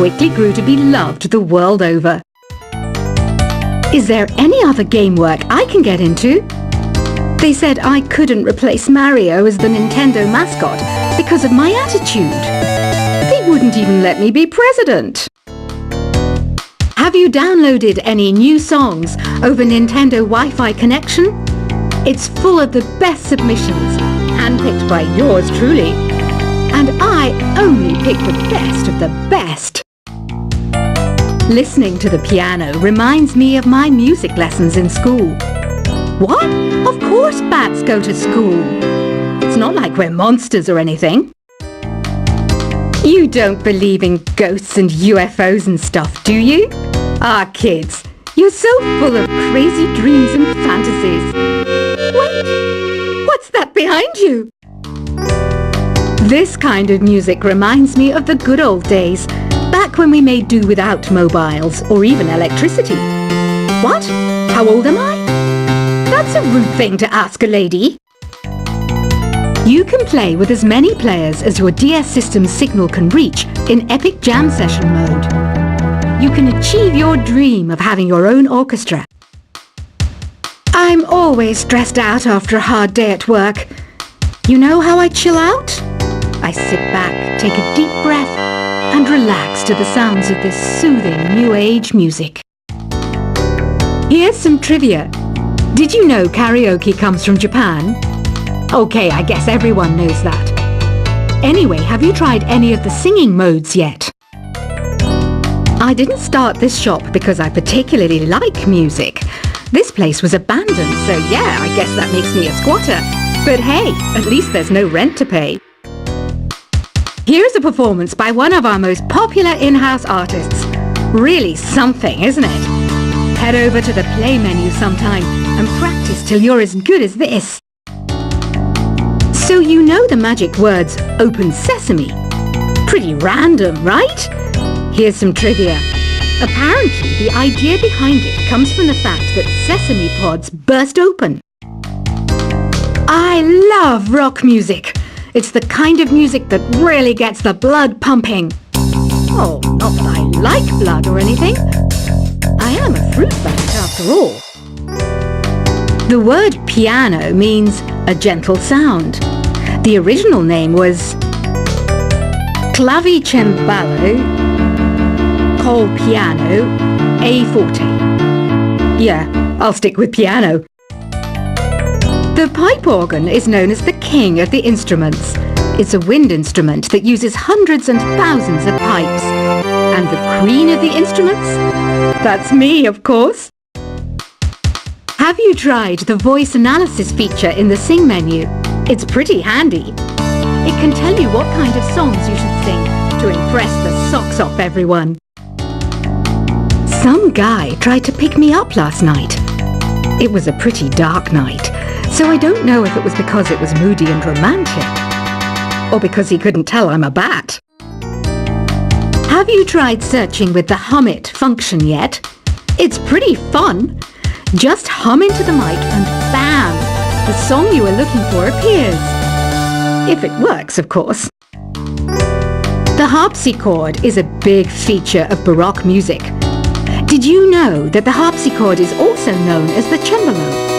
quickly grew to be loved the world over. Is there any other game work I can get into? They said I couldn't replace Mario as the Nintendo mascot because of my attitude. They wouldn't even let me be president. Have you downloaded any new songs over Nintendo Wi-Fi connection? It's full of the best submissions, handpicked by yours truly. And I only pick the best of the best. Listening to the piano reminds me of my music lessons in school. What? Of course bats go to school. It's not like we're monsters or anything. You don't believe in ghosts and UFOs and stuff, do you? Ah, kids, you're so full of crazy dreams and fantasies. Wait, what's that behind you? This kind of music reminds me of the good old days, back when we made do without mobiles or even electricity. What? How old am I? That's a rude thing to ask a lady. You can play with as many players as your DS system's signal can reach in Epic Jam Session mode. You can achieve your dream of having your own orchestra. I'm always stressed out after a hard day at work. You know how I chill out? I sit back, take a deep breath, and relax to the sounds of this soothing new age music. Here's some trivia. Did you know karaoke comes from Japan? Okay, I guess everyone knows that. Anyway, have you tried any of the singing modes yet? I didn't start this shop because I particularly like music. This place was abandoned, so yeah, I guess that makes me a squatter. But hey, at least there's no rent to pay. Here's a performance by one of our most popular in-house artists. Really something, isn't it? Head over to the play menu sometime and practice till you're as good as this. So you know the magic words "Open Sesame"? Pretty random, right? Here's some trivia. Apparently, the idea behind it comes from the fact that sesame pods burst open. I love rock music. It's the kind of music that really gets the blood pumping. Oh, not that I like blood or anything. I am a fruit bat after all. The word piano means a gentle sound. The original name was clavicembalo col piano a forte. Yeah, I'll stick with piano. The pipe organ is known as the king of the instruments. It's a wind instrument that uses hundreds and thousands of pipes. And the queen of the instruments? That's me, of course. Have you tried the voice analysis feature in the Sing menu? It's pretty handy. It can tell you what kind of songs you should sing to impress the socks off everyone. Some guy tried to pick me up last night. It was a pretty dark night, so I don't know if it was because it was moody and romantic, or because he couldn't tell I'm a bat. Have you tried searching with the Hum It function yet? It's pretty fun. Just hum into the mic and bam! The song you were looking for appears. If it works, of course. The harpsichord is a big feature of Baroque music. Did you know that the harpsichord is also known as the cembalo?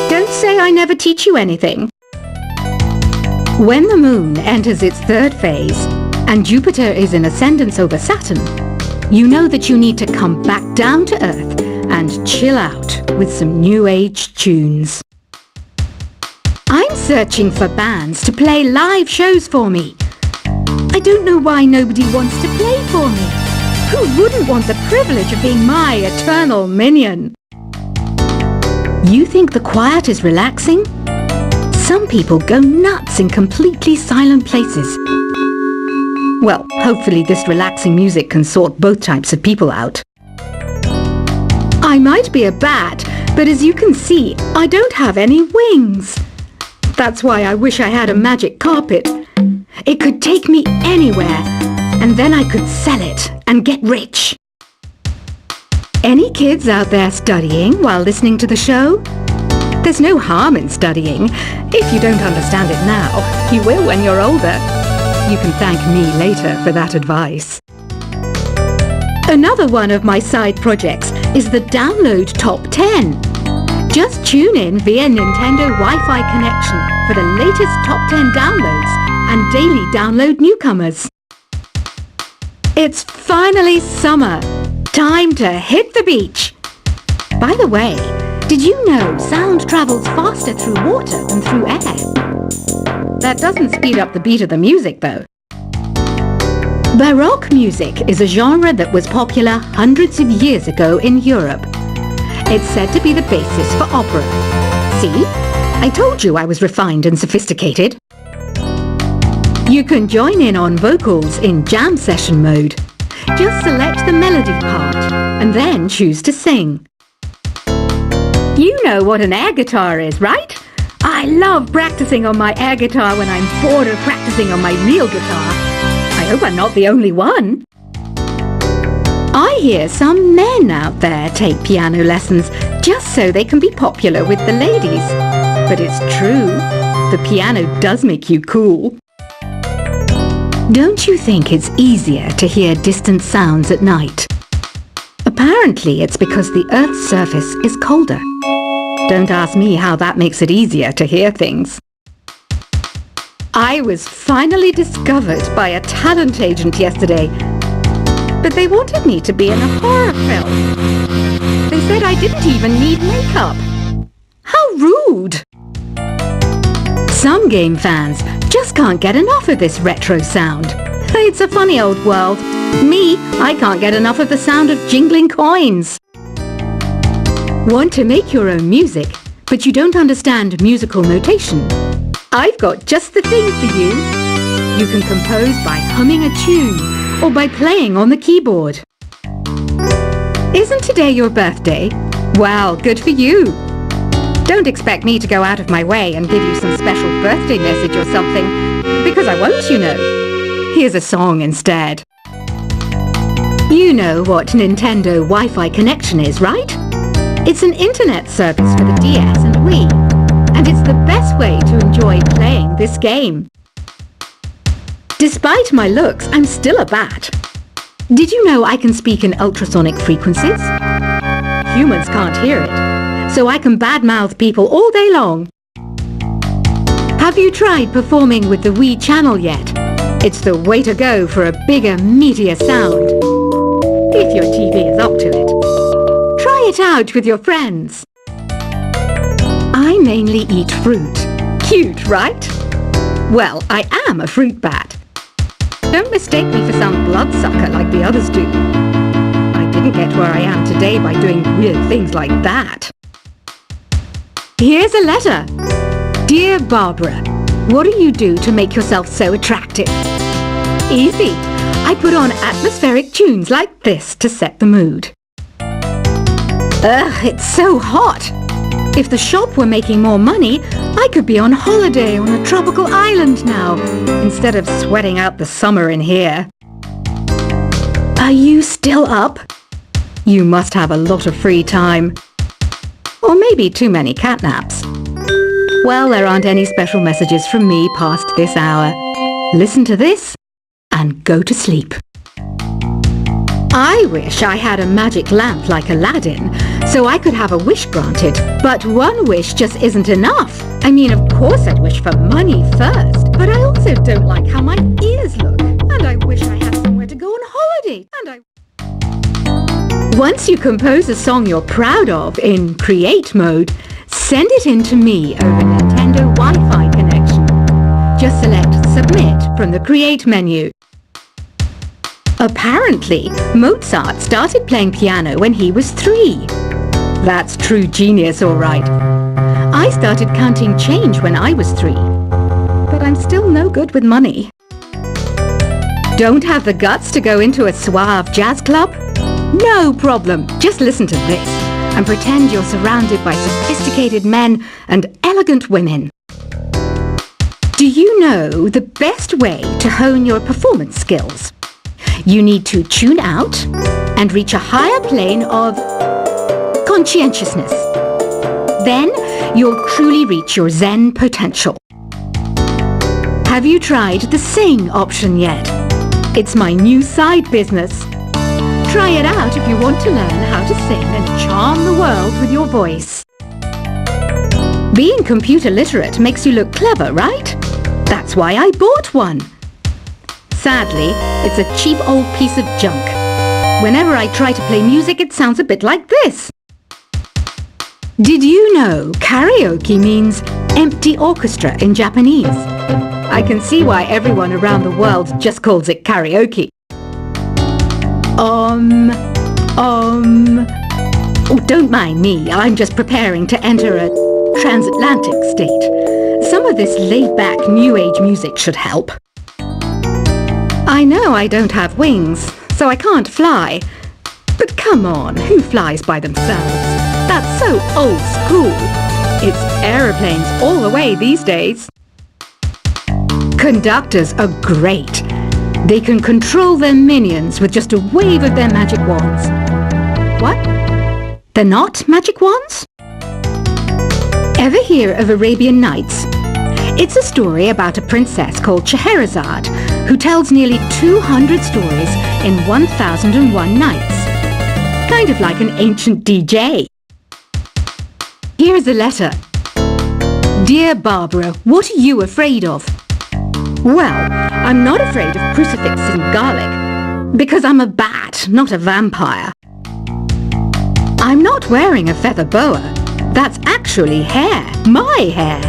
Don't say I never teach you anything. When the moon enters its third phase and Jupiter is in ascendance over Saturn, you know that you need to come back down to Earth and chill out with some new age tunes. I'm searching for bands to play live shows for me. I don't know why nobody wants to play for me. Who wouldn't want the privilege of being my eternal minion? You think the quiet is relaxing? Some people go nuts in completely silent places. Well, hopefully this relaxing music can sort both types of people out. I might be a bat, but as you can see, I don't have any wings. That's why I wish I had a magic carpet. It could take me anywhere, and then I could sell it and get rich. Any kids out there studying while listening to the show? There's no harm in studying. If you don't understand it now, you will when you're older. You can thank me later for that advice. Another one of my side projects is the Download Top 10. Just tune in via Nintendo Wi-Fi connection for the latest Top 10 downloads and daily download newcomers. It's finally summer. Time to hit the beach. By the way, did you know sound travels faster through water than through air? That doesn't speed up the beat of the music, though. Baroque music is a genre that was popular hundreds of years ago in Europe. It's said to be the basis for opera. See? I told you I was refined and sophisticated. You can join in on vocals in jam session mode. Just select the melody part and then choose to sing. You know what an air guitar is, right? I love practicing on my air guitar when I'm bored of practicing on my real guitar. I hope I'm not the only one. I hear some men out there take piano lessons just so they can be popular with the ladies. But it's true, the piano does make you cool. Don't you think it's easier to hear distant sounds at night? Apparently it's because the Earth's surface is colder. Don't ask me how that makes it easier to hear things. I was finally discovered by a talent agent yesterday, but they wanted me to be in a horror film. They said I didn't even need makeup. How rude! Some game fans just can't get enough of this retro sound. It's a funny old world. Me, I can't get enough of the sound of jingling coins. Want to make your own music, but you don't understand musical notation? I've got just the thing for you. You can compose by humming a tune or by playing on the keyboard. Isn't today your birthday? Well, good for you. Don't expect me to go out of my way and give you some special birthday message or something, because I won't, you know. Here's a song instead. You know what Nintendo Wi-Fi connection is, right? It's an internet service for the DS and Wii, and it's the best way to enjoy playing this game. Despite my looks, I'm still a bat. Did you know I can speak in ultrasonic frequencies? Humans can't hear it, so I can badmouth people all day long. Have you tried performing with the Wii channel yet? It's the way to go for a bigger, meatier sound. If your TV is up to it. Try it out with your friends. I mainly eat fruit. Cute, right? Well, I am a fruit bat. Don't mistake me for some bloodsucker like the others do. I didn't get where I am today by doing weird things like that. Here's a letter. Dear Barbara, what do you do to make yourself so attractive? Easy. I put on atmospheric tunes like this to set the mood. Ugh, it's so hot. If the shop were making more money, I could be on holiday on a tropical island now, instead of sweating out the summer in here. Are you still up? You must have a lot of free time. Or maybe too many catnaps. Well, there aren't any special messages from me past this hour. Listen to this and go to sleep. I wish I had a magic lamp like Aladdin, so I could have a wish granted. But one wish just isn't enough. I mean, of course I'd wish for money first, but I also don't like how my ears look. And I wish I had somewhere to go on holiday. Once you compose a song you're proud of in Create mode, send it in to me over Nintendo Wi-Fi connection. Just select Submit from the Create menu. Apparently, Mozart started playing piano when he was 3. That's true genius, all right. I started counting change when I was 3, but I'm still no good with money. Don't have the guts to go into a suave jazz club? No problem. Just listen to this and pretend you're surrounded by sophisticated men and elegant women. Do you know the best way to hone your performance skills? You need to tune out and reach a higher plane of conscientiousness. Then you'll truly reach your Zen potential. Have you tried the Sing option yet? It's my new side business. Try it out if you want to learn how to sing and charm the world with your voice. Being computer literate makes you look clever, right? That's why I bought one. Sadly, it's a cheap old piece of junk. Whenever I try to play music, it sounds a bit like this. Did you know karaoke means empty orchestra in Japanese? I can see why everyone around the world just calls it karaoke. Oh, don't mind me. I'm just preparing to enter a transatlantic state. Some of this laid-back new age music should help. I know I don't have wings, so I can't fly. But come on, who flies by themselves? That's so old school. It's aeroplanes all the way these days. Conductors are great. They can control their minions with just a wave of their magic wands. What? They're not magic wands? Ever hear of Arabian Nights? It's a story about a princess called Scheherazade who tells nearly 200 stories in 1001 nights. Kind of like an ancient DJ. Here's a letter. Dear Barbara, what are you afraid of? Well, I'm not afraid of crucifixes and garlic, because I'm a bat, not a vampire. I'm not wearing a feather boa. That's actually hair, my hair.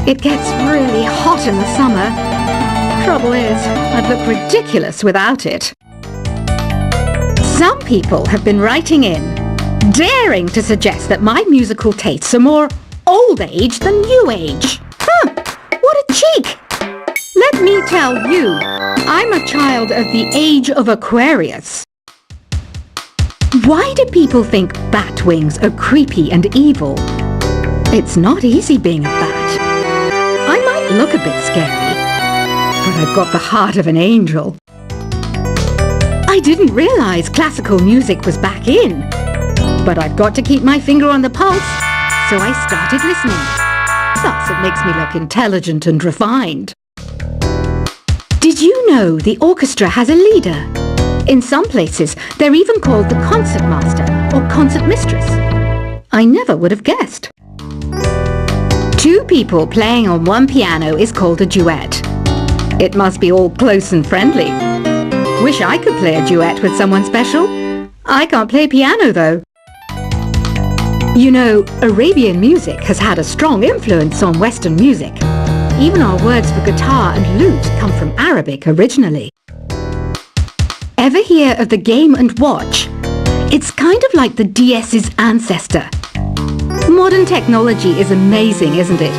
It gets really hot in the summer. Trouble is, I'd look ridiculous without it. Some people have been writing in, daring to suggest that my musical tastes are more old age than new age. What a cheek! Let me tell you, I'm a child of the age of Aquarius. Why do people think bat wings are creepy and evil? It's not easy being a bat. I might look a bit scary, but I've got the heart of an angel. I didn't realize classical music was back in, but I've got to keep my finger on the pulse, so I started listening. Thus, it makes me look intelligent and refined. Did you know the orchestra has a leader? In some places, they're even called the concertmaster or concertmistress. I never would have guessed. Two people playing on one piano is called a duet. It must be all close and friendly. Wish I could play a duet with someone special. I can't play piano though. You know, Arabian music has had a strong influence on Western music. Even our words for guitar and lute come from Arabic originally. Ever hear of the Game & Watch? It's kind of like the DS's ancestor. Modern technology is amazing, isn't it?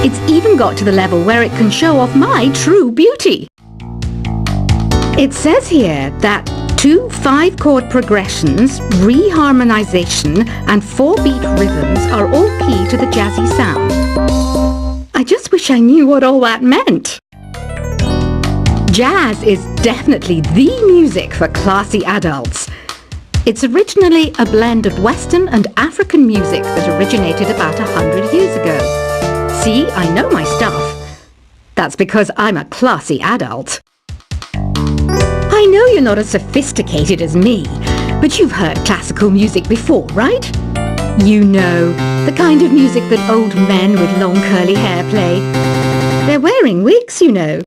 It's even got to the level where it can show off my true beauty. It says here that 2 5-chord progressions, reharmonization and 4-beat rhythms are all key to the jazzy sound. I just wish I knew what all that meant. Jazz is definitely the music for classy adults. It's originally a blend of Western and African music that originated about 100 years ago. See, I know my stuff. That's because I'm a classy adult. I know you're not as sophisticated as me, but you've heard classical music before, right? You know, the kind of music that old men with long curly hair play. They're wearing wigs, you know.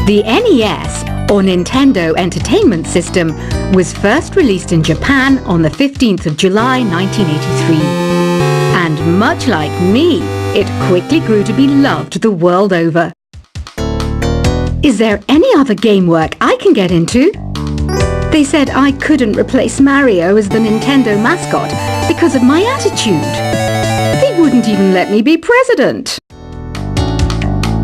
The NES, or Nintendo Entertainment System, was first released in Japan on the 15th of July 1983. And much like me, it quickly grew to be loved the world over. Is there any other game work I can get into? They said I couldn't replace Mario as the Nintendo mascot because of my attitude. They wouldn't even let me be president.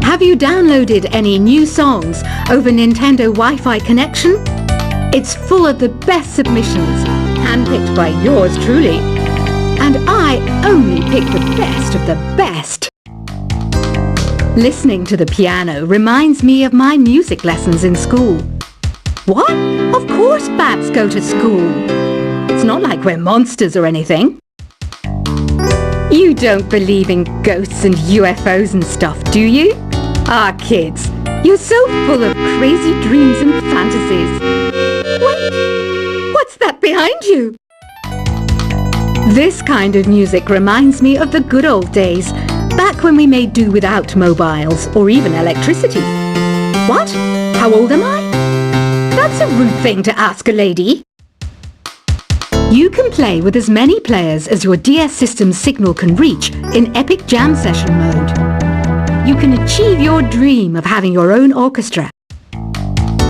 Have you downloaded any new songs over Nintendo Wi-Fi connection? It's full of the best submissions, handpicked by yours truly. And I only pick the best of the best. Listening to the piano reminds me of my music lessons in school. What? Of course bats go to school. It's not like we're monsters or anything. You don't believe in ghosts and UFOs and stuff, do you? Ah, kids, you're so full of crazy dreams and fantasies. Wait. This kind of music reminds me of the good old days, back when we made do without mobiles or even electricity. What? How old am I? That's a rude thing to ask a lady. You can play with as many players as your DS system's signal can reach in Epic Jam Session mode. You can achieve your dream of having your own orchestra